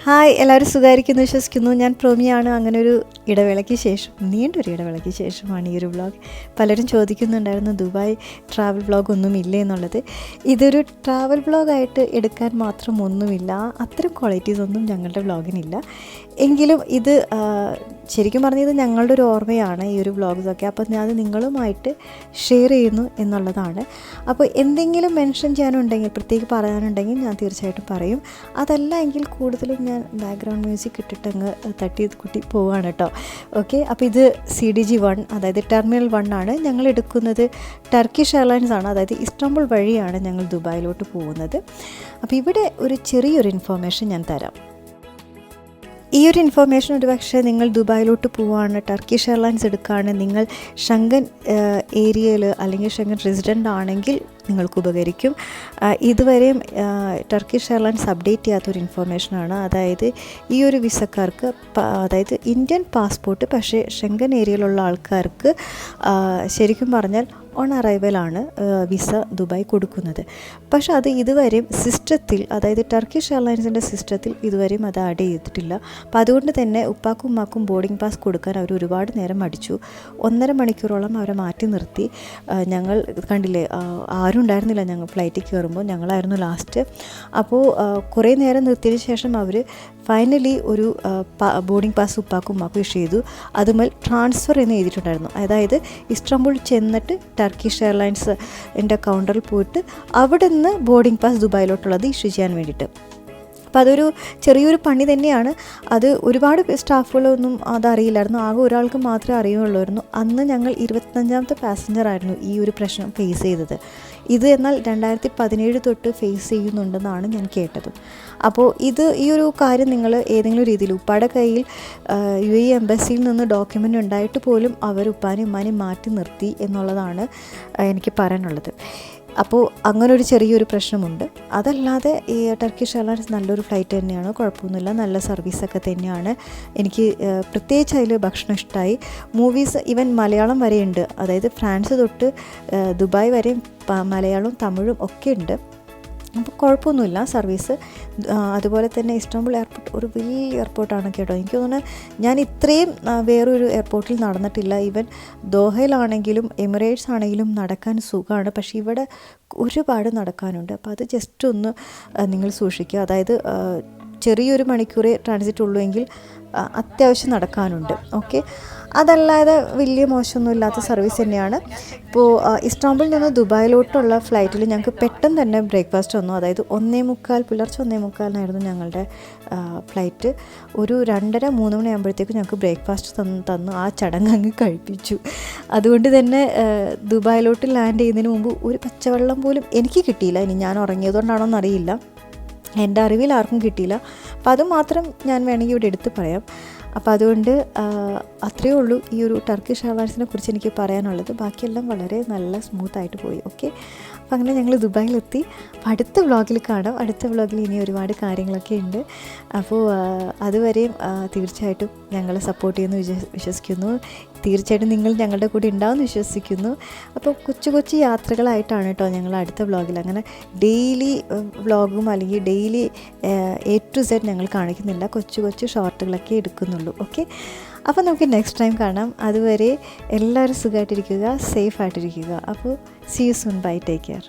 Hi, എല്ലാവരും സുഖമായിരിക്കുന്നു വിശ്വസിക്കുന്നു. ഞാൻ പ്രോമിയാണ്. അങ്ങനെ ഒരു ഇടവേളയ്ക്ക് ശേഷം, നീണ്ടൊരു ഇടവേളയ്ക്ക് ശേഷമാണ് ഈ ഒരു വ്ളോഗ്. പലരും ചോദിക്കുന്നുണ്ടായിരുന്നു ദുബായ് ട്രാവൽ വ്ളോഗ് ഒന്നും ഇല്ലേ എന്നുള്ളത്. ഇതൊരു ട്രാവൽ വ്ളോഗായിട്ട് എടുക്കാൻ മാത്രം ഒന്നുമില്ല, അത്തരം ക്വാളിറ്റീസ് ഒന്നും ഞങ്ങളുടെ വ്ളോഗിനില്ല. എങ്കിലും ഇത് ശരിക്കും പറഞ്ഞത് ഞങ്ങളുടെ ഒരു ഓർമ്മയാണ് ഈ ഒരു വ്ളോഗ്സൊക്കെ. അപ്പോൾ ഞാൻ അത് നിങ്ങളുമായിട്ട് ഷെയർ ചെയ്യുന്നു എന്നുള്ളതാണ്. അപ്പോൾ എന്തെങ്കിലും മെൻഷൻ ചെയ്യാനുണ്ടെങ്കിൽ, പ്രത്യേകം പറയാനുണ്ടെങ്കിൽ ഞാൻ തീർച്ചയായിട്ടും പറയും. അതല്ല എങ്കിൽ കൂടുതലും ഞാൻ ബാക്ക്ഗ്രൗണ്ട് മ്യൂസിക് ഇട്ടിട്ടങ്ങ് തട്ടി കുട്ടി പോവുകയാണ് കേട്ടോ. ഓക്കെ, അപ്പോൾ ഇത് CDG-1, അതായത് ടെർമിനൽ 1 ആണ്. ഞങ്ങൾ എടുക്കുന്നത് ടർക്കിഷ് എയർലൈൻസ് ആണ്, അതായത് ഇസ്താംബുൾ വഴിയാണ് ഞങ്ങൾ ദുബായിലോട്ട് പോകുന്നത്. അപ്പോൾ ഇവിടെ ഒരു ചെറിയൊരു ഇൻഫോർമേഷൻ ഞാൻ തരാം. ഈ ഒരു ഇൻഫോർമേഷൻ ഒരു പക്ഷേ നിങ്ങൾ ദുബായിലോട്ട് പോവുകയാണ്, ടർക്കിഷ് എയർലൈൻസ് എടുക്കുകയാണ്, നിങ്ങൾ ഷെങ്കൻ ഏരിയയിൽ അല്ലെങ്കിൽ ഷെങ്കൻ റെസിഡൻ്റ് ആണെങ്കിൽ നിങ്ങൾക്ക് ഉപകരിക്കും. ഇതുവരെയും ടർക്കിഷ് എയർലൈൻസ് അപ്ഡേറ്റ് ചെയ്യാത്തൊരു ഇൻഫോർമേഷനാണ്. അതായത് ഈ ഒരു വിസക്കാർക്ക്, അതായത് ഇന്ത്യൻ പാസ്പോർട്ട് പക്ഷേ ഷെങ്കൻ ഏരിയയിലുള്ള ആൾക്കാർക്ക് ശരിക്കും പറഞ്ഞാൽ ഓൺ അറൈവലാണ് വിസ ദുബായ് കൊടുക്കുന്നത്. പക്ഷേ അത് ഇതുവരെയും സിസ്റ്റത്തിൽ, അതായത് ടർക്കിഷ് എയർലൈൻസിൻ്റെ സിസ്റ്റത്തിൽ ഇതുവരെയും അത് ആഡ് ചെയ്തിട്ടില്ല. അപ്പോൾ അതുകൊണ്ട് തന്നെ ഉപ്പാക്കും ഉമ്മാക്കും ബോർഡിംഗ് പാസ് കൊടുക്കാൻ അവർ ഒരുപാട് നേരം മടിച്ചു. 1.5 മണിക്കൂറോളം അവരെ മാറ്റി നിർത്തി. ഞങ്ങൾ കണ്ടില്ലേ, ആരും ഉണ്ടായിരുന്നില്ല. ഞങ്ങൾ ഫ്ലൈറ്റിൽ കയറുമ്പോൾ ഞങ്ങളായിരുന്നു ലാസ്റ്റ്. അപ്പോൾ കുറേ നേരം നിർത്തിയതിന് ശേഷം അവർ ഫൈനലി ഒരു ബോർഡിംഗ് പാസ് ഉപ്പാക്കും ഉമ്മാക്കും ഇഷ്യൂ ചെയ്തു. അതുമേൽ ട്രാൻസ്ഫർ എന്ന് എഴുതിയിട്ടുണ്ടായിരുന്നു. അതായത് ഇസ്താംബുൾ ചെന്നിട്ട് ടർക്കിഷ് എയർലൈൻസ് എൻ്റെ കൗണ്ടറിൽ പോയിട്ട് അവിടെ നിന്ന് ബോർഡിംഗ് പാസ് ദുബായിലോട്ടുള്ളത് ഇഷ്യൂ ചെയ്യാൻ വേണ്ടിയിട്ട്. അപ്പോൾ അതൊരു ചെറിയൊരു പണി തന്നെയാണ്. അത് ഒരുപാട് സ്റ്റാഫുകളൊന്നും അതറിയില്ലായിരുന്നു. ആകെ ഒരാൾക്ക് മാത്രമേ അറിയുള്ളായിരുന്നു. അന്ന് ഞങ്ങൾ 25ാമത്തെ പാസഞ്ചറായിരുന്നു ഈ ഒരു പ്രശ്നം ഫേസ് ചെയ്തത്. ഇത് എന്നാൽ 2017 തൊട്ട് ഫേസ് ചെയ്യുന്നുണ്ടെന്നാണ് ഞാൻ കേട്ടത്. അപ്പോൾ ഈ ഒരു കാര്യം നിങ്ങൾ ഏതെങ്കിലും രീതിയിൽ, ഉപ്പാടെ കയ്യിൽ UAE എംബസിയിൽ നിന്ന് ഡോക്യുമെൻ്റ് ഉണ്ടായിട്ട് പോലും അവർ ഉപ്പാനെയും ഉമ്മാനെയും മാറ്റി നിർത്തി എന്നുള്ളതാണ് എനിക്ക് പറയാനുള്ളത്. അപ്പോൾ അങ്ങനൊരു ചെറിയൊരു പ്രശ്നമുണ്ട്. അതല്ലാതെ ഈ ടർക്കിഷ് എയർലൈൻസ് നല്ലൊരു ഫ്ലൈറ്റ് തന്നെയാണ്, കുഴപ്പമൊന്നുമില്ല, നല്ല സർവീസൊക്കെ തന്നെയാണ്. എനിക്ക് പ്രത്യേകിച്ച് അതിൽ ഭക്ഷണം ഇഷ്ടമായി. മൂവീസ് ഈവൻ മലയാളം വരെയുണ്ട്, അതായത് ഫ്രാൻസ് തൊട്ട് ദുബായ് വരെയും മലയാളവും തമിഴും ഒക്കെ ഉണ്ട്. അപ്പോൾ കുഴപ്പമൊന്നുമില്ല സർവീസ്. അതുപോലെ തന്നെ ഇസ്താംബുൾ എയർപോർട്ട് ഒരു വലിയ എയർപോർട്ടാണ് കേട്ടോ. എനിക്ക് തോന്നുന്നത് ഞാൻ ഇത്രയും വേറൊരു എയർപോർട്ടിൽ നടന്നിട്ടില്ല. ഈവൻ ദോഹയിലാണെങ്കിലും എമിറേറ്റ്സ് ആണെങ്കിലും നടക്കാൻ സുഖമാണ്. പക്ഷേ ഇവിടെ ഒരുപാട് നടക്കാനുണ്ട്. അപ്പോൾ അത് ജസ്റ്റ് ഒന്ന് നിങ്ങൾ സൂക്ഷിക്കുക. അതായത് ചെറിയൊരു മണിക്കൂറേ ട്രാൻസിറ്റ് ഉള്ളൂ എങ്കിൽ അത്യാവശ്യം നടക്കാനുണ്ട്. ഓക്കെ, അതല്ലാതെ വലിയ മോശമൊന്നുമില്ലാത്ത സർവീസ് തന്നെയാണ്. ഇപ്പോൾ ഇസ്താംബുളിൽ നിന്ന് ദുബായിലോട്ടുള്ള ഫ്ലൈറ്റിൽ ഞങ്ങൾക്ക് പെട്ടെന്ന് തന്നെ ബ്രേക്ക്ഫാസ്റ്റ് വന്നു. അതായത് 1:45 പുലർച്ചെ 1:45 ഞങ്ങളുടെ ഫ്ലൈറ്റ്. ഒരു 2:30-3 മണിയാകുമ്പോഴത്തേക്കും ഞങ്ങൾക്ക് ബ്രേക്ക്ഫാസ്റ്റ് തന്നു ആ ചടങ്ങ് അങ്ങ് കഴിപ്പിച്ചു. അതുകൊണ്ട് തന്നെ ദുബായിലോട്ട് ലാൻഡ് ചെയ്യുന്നതിന് മുമ്പ് ഒരു പച്ചവെള്ളം പോലും എനിക്ക് കിട്ടിയില്ല. ഇനി ഞാൻ ഉറങ്ങിയതുകൊണ്ടാണോ എന്നറിയില്ല, എൻ്റെ അറിവിൽ ആർക്കും കിട്ടിയില്ല. അപ്പം അതുമാത്രം ഞാൻ വേണമെങ്കിൽ ഇവിടെ എടുത്ത് പറയാം. അപ്പോൾ അതുകൊണ്ട് അത്രയേ ഉള്ളൂ ഈ ഒരു ടർക്കിഷ് എയർലൈൻസിനെ കുറിച്ച് എനിക്ക് പറയാനുള്ളത്. ബാക്കിയെല്ലാം വളരെ നല്ല സ്മൂത്തായിട്ട് പോയി. ഓക്കെ, അപ്പോൾ അങ്ങനെ ഞങ്ങൾ ദുബായിലെത്തി. അപ്പോൾ അടുത്ത വ്ളോഗിൽ കാണാം. അടുത്ത വ്ളോഗിൽ ഇനി ഒരുപാട് കാര്യങ്ങളൊക്കെ ഉണ്ട്. അപ്പോൾ അതുവരെയും തീർച്ചയായിട്ടും ഞങ്ങളെ സപ്പോർട്ട് ചെയ്യുന്നു വിശ്വസിക്കുന്നു. തീർച്ചയായിട്ടും നിങ്ങൾ ഞങ്ങളുടെ കൂടെ ഉണ്ടാവുമെന്ന് വിശ്വസിക്കുന്നു. അപ്പോൾ കൊച്ചു കൊച്ചു യാത്രകളായിട്ടാണ് കേട്ടോ ഞങ്ങൾ അടുത്ത വ്ളോഗിൽ. അങ്ങനെ ഡെയിലി വ്ളോഗും അല്ലെങ്കിൽ ഡെയിലി A to Z ഞങ്ങൾ കാണിക്കുന്നില്ല. കൊച്ചു കൊച്ചു ഷോർട്ടുകളൊക്കെ എടുക്കുന്നുള്ളൂ. ഓക്കെ, അപ്പോൾ നമുക്ക് നെക്സ്റ്റ് ടൈം കാണാം. അതുവരെ എല്ലാവരും സുഖമായിട്ടിരിക്കുക, സേഫ് ആയിട്ടിരിക്കുക. അപ്പോൾ see you soon. Bye, take care.